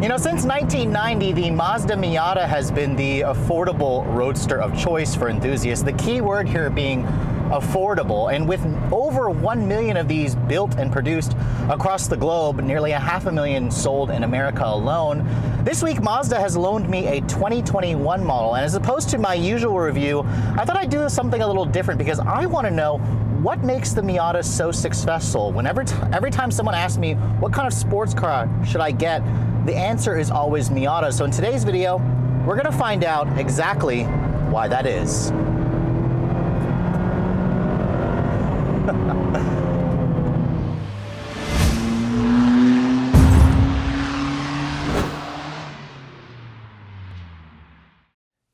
You know, since 1990, the Mazda Miata has been the affordable roadster of choice for enthusiasts. The key word here being affordable, and with over 1 million of these built and produced across the globe, nearly 500,000 sold in America alone, this week Mazda has loaned me a 2021 model, and as opposed to my usual review, I thought I'd do something a little different because I want to know what makes the Miata so successful. Every time someone asks me what kind of sports car should I get, the answer is always Miata. So in today's video, we're going to find out exactly why that is.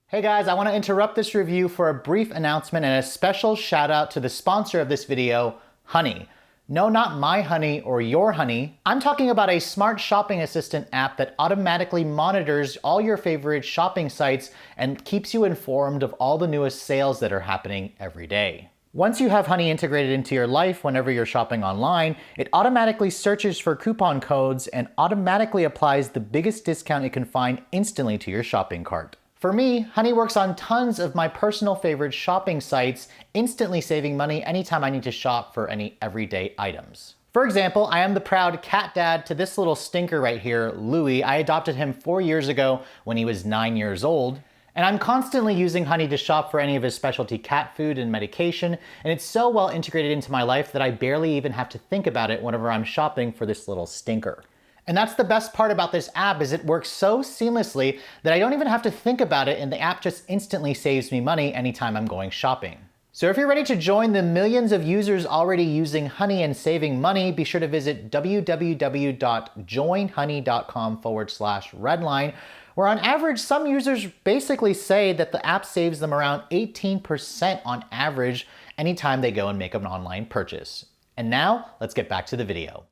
Hey guys, I want to interrupt this review for a brief announcement and a special shout out to the sponsor of this video, Honey. No, not my honey or your honey. I'm talking about a smart shopping assistant app that automatically monitors all your favorite shopping sites and keeps you informed of all the newest sales that are happening every day. Once you have Honey integrated into your life whenever you're shopping online, it automatically searches for coupon codes and automatically applies the biggest discount it can find instantly to your shopping cart. For me, Honey works on tons of my personal favorite shopping sites, instantly saving money anytime I need to shop for any everyday items. For example, I am the proud cat dad to this little stinker right here, Louie. I adopted him 4 years ago when he was 9 years old. And I'm constantly using Honey to shop for any of his specialty cat food and medication, and it's so well integrated into my life that I barely even have to think about it whenever I'm shopping for this little stinker. And that's the best part about this app, is it works so seamlessly that I don't even have to think about it, and the app just instantly saves me money anytime I'm going shopping. So if you're ready to join the millions of users already using Honey and saving money, be sure to visit www.joinhoney.com/redline, where on average, some users basically say that the app saves them around 18% on average anytime they go and make an online purchase. And now, let's get back to the video.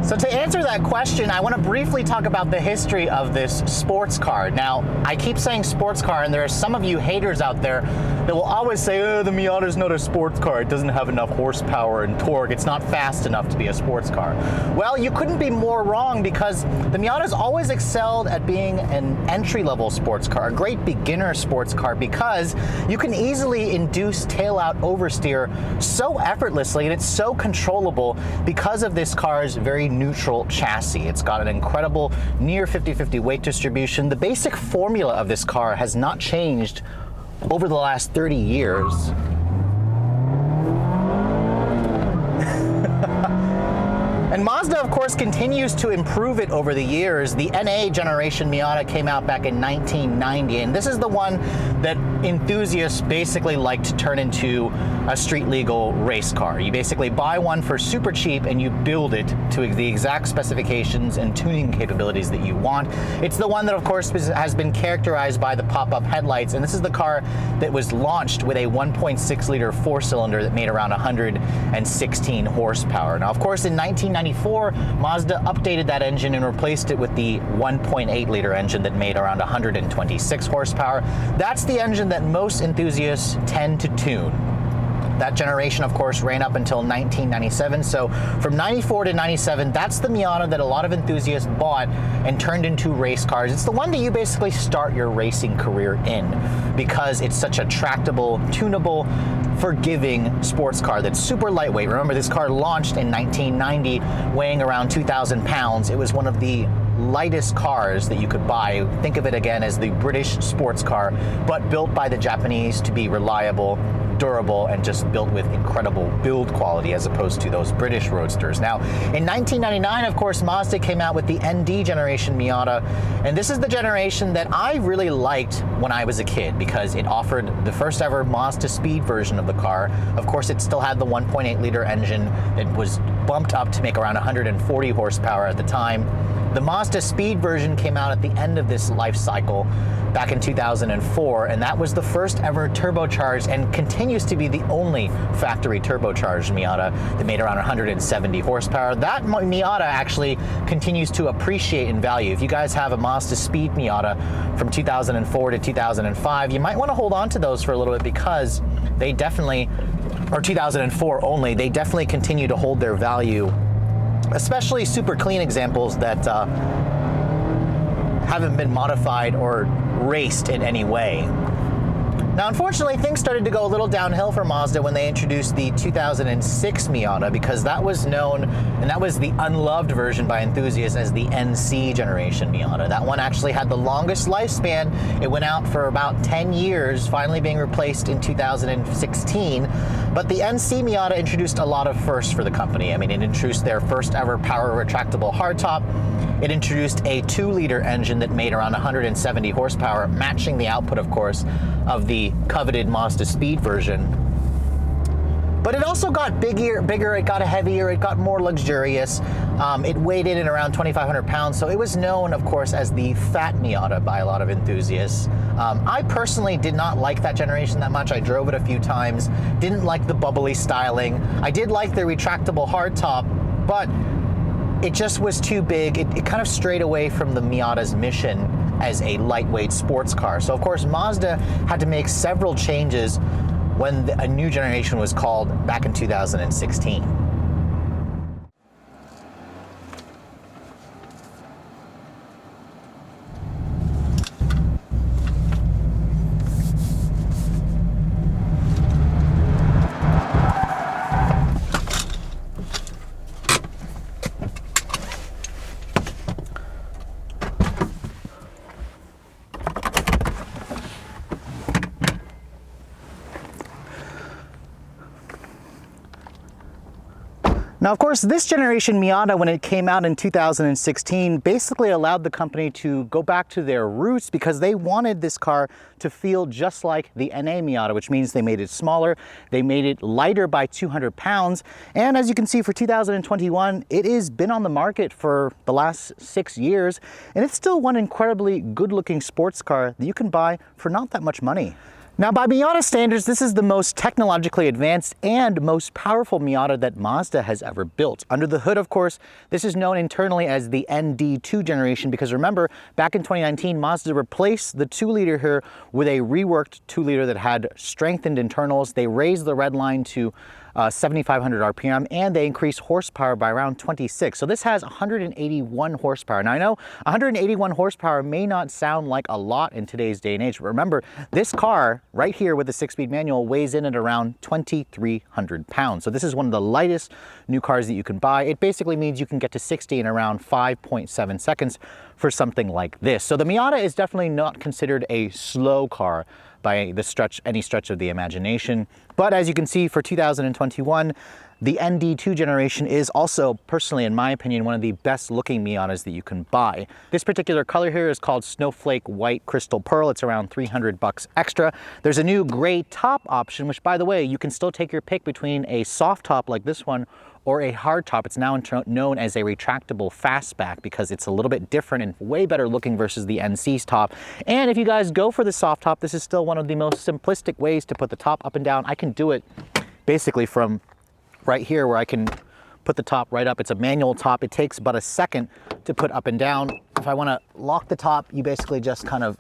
So to answer that question, I want to briefly talk about the history of this sports car. Now, I keep saying sports car, and there are some of you haters out there that will always say, oh, the Miata's not a sports car. It doesn't have enough horsepower and torque. It's not fast enough to be a sports car. Well, you couldn't be more wrong, because the Miata's always excelled at being an entry-level sports car, a great beginner sports car, because you can easily induce tail-out oversteer so effortlessly, and it's so controllable because of this car's very neutral chassis. It's got an incredible near 50-50 weight distribution. The basic formula of this car has not changed over the last 30 years. And Mazda, of course, continues to improve it over the years. The NA generation Miata came out back in 1990, and this is the one that enthusiasts basically like to turn into a street legal race car. You basically buy one for super cheap and you build it to the exact specifications and tuning capabilities that you want. It's the one that, of course, has been characterized by the pop-up headlights, and this is the car that was launched with a 1.6 liter four-cylinder that made around 116 horsepower. Now, of course, in 1994, Mazda updated that engine and replaced it with the 1.8 liter engine that made around 126 horsepower. That's the engine that most enthusiasts tend to tune. That generation, of course, ran up until 1997. So from 94 to 97, that's the Miata that a lot of enthusiasts bought and turned into race cars. It's the one that you basically start your racing career in, because it's such a tractable, tunable, forgiving sports car that's super lightweight. Remember, this car launched in 1990, weighing around 2,000 pounds. It was one of the lightest cars that you could buy. Think of it again as the British sports car, but built by the Japanese to be reliable, durable, and just built with incredible build quality as opposed to those British roadsters. Now, in 1999, of course, Mazda came out with the ND generation Miata, and this is the generation that I really liked when I was a kid because it offered the first ever Mazda speed version of the car. Of course, it still had the 1.8 liter engine that was bumped up to make around 140 horsepower at the time. The Mazda Speed version came out at the end of this life cycle back in 2004, and that was the first ever turbocharged and continues to be the only factory turbocharged Miata that made around 170 horsepower. That Miata actually continues to appreciate in value. If you guys have a Mazda Speed Miata from 2004 to 2005, you might want to hold on to those for a little bit because they definitely, or 2004 only, they definitely continue to hold their value, especially super clean examples that haven't been modified or raced in any way. Now, unfortunately, things started to go a little downhill for Mazda when they introduced the 2006 Miata, because that was known, and that was the unloved version by enthusiasts, as the NC generation Miata. That one actually had the longest lifespan. It went out for about 10 years, finally being replaced in 2016. But the NC Miata introduced a lot of firsts for the company. I mean, it introduced their first ever power retractable hardtop. It introduced a 2-liter engine that made around 170 horsepower, matching the output, of course, of the coveted Mazda Speed version. But it also got bigger, it got heavier, it got more luxurious. It weighed in at around 2,500 pounds, so it was known, of course, as the Fat Miata by a lot of enthusiasts. I personally did not like that generation that much. I drove it a few times, didn't like the bubbly styling. I did like the retractable hardtop, but it just was too big. It kind of strayed away from the Miata's mission as a lightweight sports car. So of course Mazda had to make several changes when a new generation was called back in 2016. Now, of course, this generation Miata, when it came out in 2016, basically allowed the company to go back to their roots because they wanted this car to feel just like the NA Miata, which means they made it smaller, they made it lighter by 200 pounds. And as you can see, for 2021, it has been on the market for the last 6 years, and it's still one incredibly good-looking sports car that you can buy for not that much money. Now, by Miata standards, this is the most technologically advanced and most powerful Miata that Mazda has ever built. Under the hood, of course, this is known internally as the ND2 generation because remember, back in 2019, Mazda replaced the 2-liter here with a reworked 2-liter that had strengthened internals. They raised the Redline to 7,500 RPM, and they increased horsepower by around 26. So this has 181 horsepower. Now I know 181 horsepower may not sound like a lot in today's day and age, but remember, this car right here with the 6-speed manual weighs in at around 2,300 pounds. So this is one of the lightest new cars that you can buy. It basically means you can get to 60 in around 5.7 seconds for something like this. So the Miata is definitely not considered a slow car by any stretch of the imagination. But as you can see, for 2021, the ND2 generation is also, personally in my opinion, one of the best looking Miatas that you can buy. This particular color here is called Snowflake White Crystal Pearl. It's around $300 extra. There's a new gray top option, which by the way, you can still take your pick between a soft top like this one or a hard top. It's now known as a retractable fastback because it's a little bit different and way better looking versus the NC's top. And if you guys go for the soft top, this is still one of the most simplistic ways to put the top up and down. I can do it basically from right here where I can put the top right up. It's a manual top. It takes about a second to put up and down. If I want to lock the top, you basically just kind of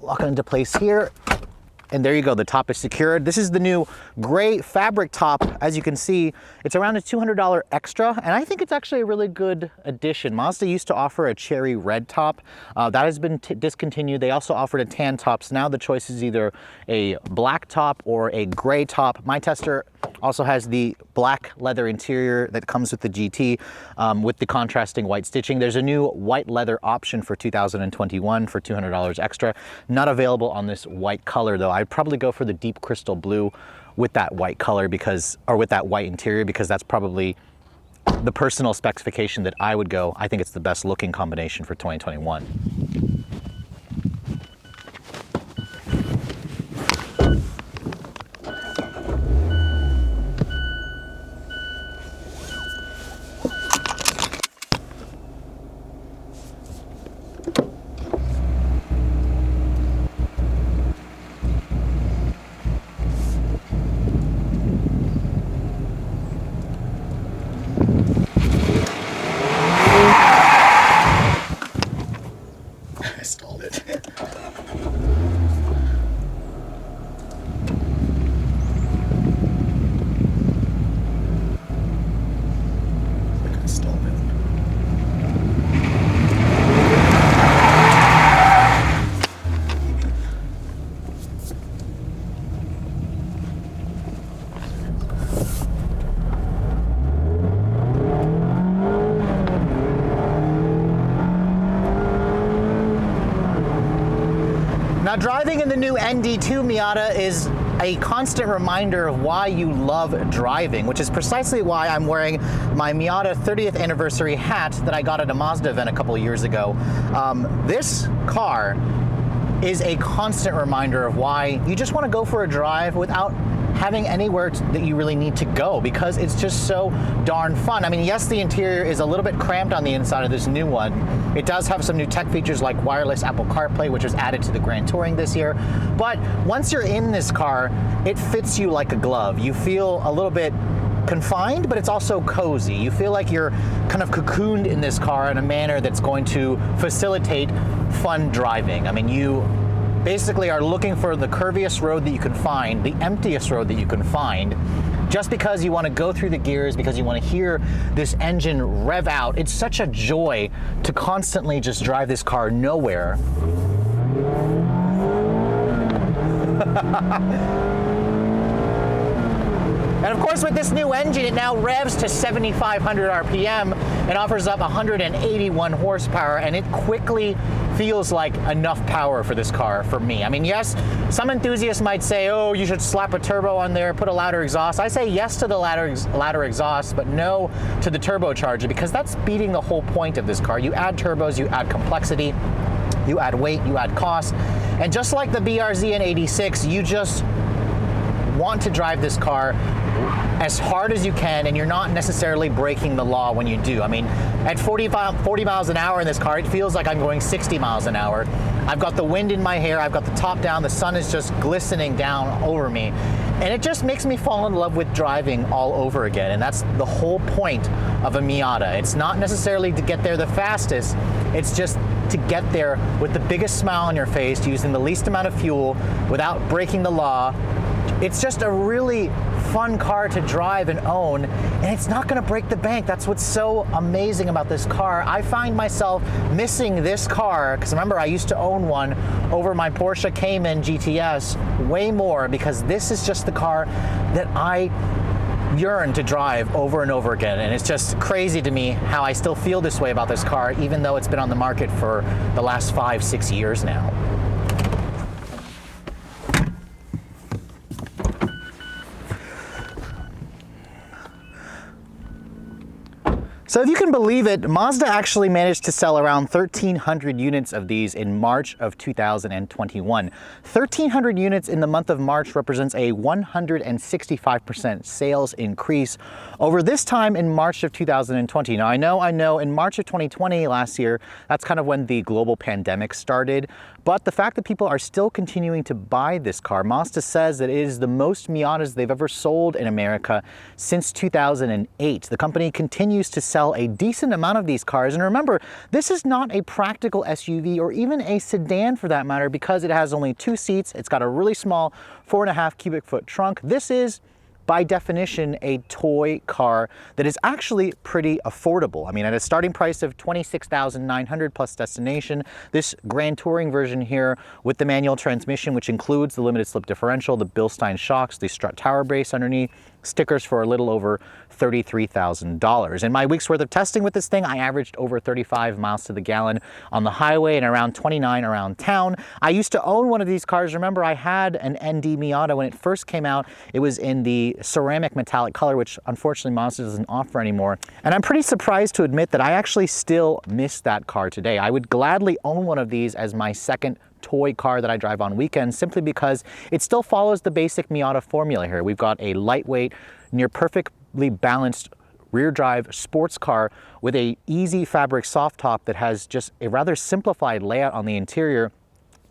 lock it into place here. And there you go, the top is secured. This is the new gray fabric top. As you can see, it's around a $200 extra, and I think it's actually a really good addition. Mazda used to offer a cherry red top. That has been discontinued. They also offered a tan top, so now the choice is either a black top or a gray top. My tester also has the black leather interior that comes with the GT with the contrasting white stitching. There's a new white leather option for 2021 for $200 extra. Not available on this white color though. I'd probably go for the deep crystal blue with that white color or with that white interior, because that's probably the personal specification that I would go. I think it's the best looking combination for 2021. Now, driving in the new ND2 Miata is a constant reminder of why you love driving, which is precisely why I'm wearing my Miata 30th anniversary hat that I got at a Mazda event a couple of years ago. This car is a constant reminder of why you just want to go for a drive without having anywhere that you really need to go, because it's just so darn fun. I mean, yes, the interior is a little bit cramped on the inside of this new one. It does have some new tech features like wireless Apple CarPlay, which was added to the Grand Touring this year. But once you're in this car, it fits you like a glove. You feel a little bit confined, but it's also cozy. You feel like you're kind of cocooned in this car in a manner that's going to facilitate fun driving. I mean, you basically are looking for the curviest road that you can find, the emptiest road that you can find, just because you want to go through the gears, because you want to hear this engine rev out. It's such a joy to constantly just drive this car nowhere. And of course, with this new engine, it now revs to 7,500 RPM and offers up 181 horsepower, and it quickly feels like enough power for this car for me. I mean, yes, some enthusiasts might say, oh, you should slap a turbo on there, put a louder exhaust. I say yes to the louder exhaust, but no to the turbocharger, because that's beating the whole point of this car. You add turbos, you add complexity, you add weight, you add cost, and just like the BRZ and 86, you just want to drive this car as hard as you can, and you're not necessarily breaking the law when you do. I mean, at 40 miles an hour in this car, it feels like I'm going 60 miles an hour. I've got the wind in my hair, I've got the top down, the sun is just glistening down over me, and it just makes me fall in love with driving all over again. And that's the whole point of a Miata. It's not necessarily to get there the fastest, it's just to get there with the biggest smile on your face, using the least amount of fuel without breaking the law. It's just a really fun car to drive and own, and it's not going to break the bank. That's what's so amazing about this car. I find myself missing this car, because remember, I used to own one over my Porsche Cayman GTS way more, because this is just the car that I yearn to drive over and over again. And it's just crazy to me how I still feel this way about this car, even though it's been on the market for the last 5-6 years now. So if you can believe it, Mazda actually managed to sell around 1,300 units of these in March of 2021. 1,300 units in the month of March represents a 165% sales increase over this time in March of 2020. Now, I know, in March of 2020 last year, that's kind of when the global pandemic started. But the fact that people are still continuing to buy this car, Mazda says that it is the most Miatas they've ever sold in America since 2008. The company continues to sell a decent amount of these cars. And remember, this is not a practical SUV or even a sedan for that matter, because it has only 2 seats. It's got a really small 4.5 cubic foot trunk. This is, by definition, a toy car that is actually pretty affordable. I mean, at a starting price of $26,900 plus destination, this Grand Touring version here with the manual transmission, which includes the limited slip differential, the Bilstein shocks, the strut tower brace underneath, stickers for a little over $33,000. In my week's worth of testing with this thing, I averaged over 35 miles to the gallon on the highway and around 29 around town. I used to own one of these cars. Remember, I had an ND Miata when it first came out. It was in the ceramic metallic color, which unfortunately Mazda doesn't offer anymore. And I'm pretty surprised to admit that I actually still miss that car today. I would gladly own one of these as my second toy car that I drive on weekends, simply because it still follows the basic Miata formula here. We've got a lightweight, near perfectly balanced rear drive sports car with a easy fabric soft top that has just a rather simplified layout on the interior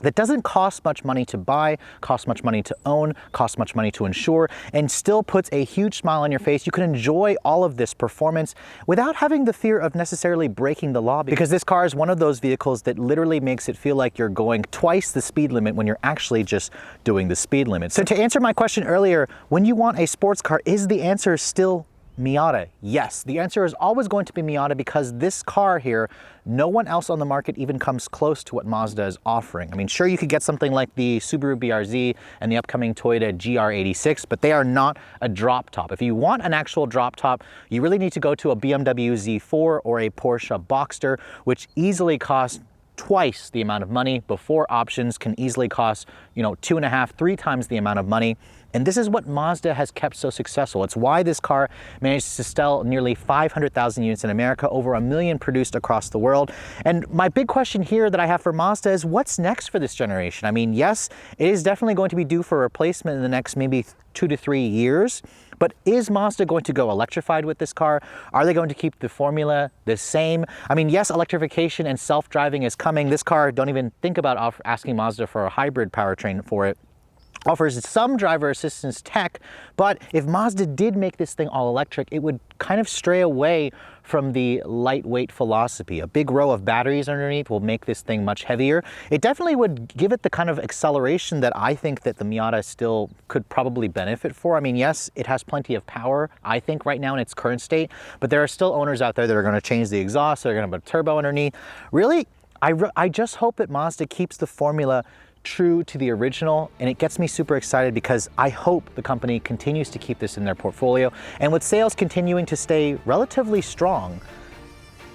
that doesn't cost much money to buy, cost much money to own, cost much money to insure, and still puts a huge smile on your face. You can enjoy all of this performance without having the fear of necessarily breaking the law, because this car is one of those vehicles that literally makes it feel like you're going twice the speed limit when you're actually just doing the speed limit. So to answer my question earlier, when you want a sports car, is the answer still Miata? Yes, the answer is always going to be Miata, because this car here, no one else on the market even comes close to what Mazda is offering. I mean, sure, you could get something like the Subaru BRZ and the upcoming Toyota GR86, but they are not a drop top. If you want an actual drop top, you really need to go to a BMW Z4 or a Porsche Boxster, which easily cost twice the amount of money before options can easily cost, 2.5, 3 times the amount of money. And this is what Mazda has kept so successful. It's why this car managed to sell nearly 500,000 units in America, over 1 million produced across the world. And my big question here that I have for Mazda is what's next for this generation? I mean, yes, it is definitely going to be due for replacement in the next maybe 2 to 3 years. But is Mazda going to go electrified with this car? Are they going to keep the formula the same? I mean, yes, electrification and self-driving is coming. This car, don't even think about asking Mazda for a hybrid powertrain for it. Offers some driver assistance tech, but if Mazda did make this thing all electric, it would kind of stray away from the lightweight philosophy. A big row of batteries underneath will make this thing much heavier. It definitely would give it the kind of acceleration that I think that the Miata still could probably benefit for. I mean, yes, it has plenty of power, I think, right now in its current state, but there are still owners out there that are going to change the exhaust, they're going to put a turbo underneath. Really, I just hope that Mazda keeps the formula true to the original, and it gets me super excited because I hope the company continues to keep this in their portfolio. And with sales continuing to stay relatively strong,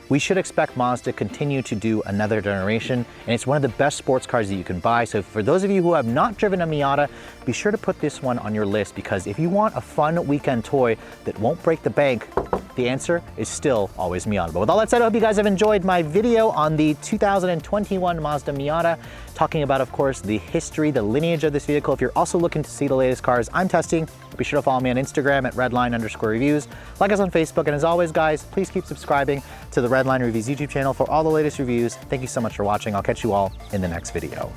we should expect Mazda to continue to do another generation, and it's one of the best sports cars that you can buy. So for those of you who have not driven a Miata, be sure to put this one on your list, because if you want a fun weekend toy that won't break the bank, the answer is still always Miata. But with all that said, I hope you guys have enjoyed my video on the 2021 Mazda Miata, talking about, of course, the history, the lineage of this vehicle. If you're also looking to see the latest cars I'm testing, be sure to follow me on Instagram at Redline_reviews. Like us on Facebook, and as always, guys, please keep subscribing to the Redline Reviews YouTube channel for all the latest reviews. Thank you so much for watching. I'll catch you all in the next video.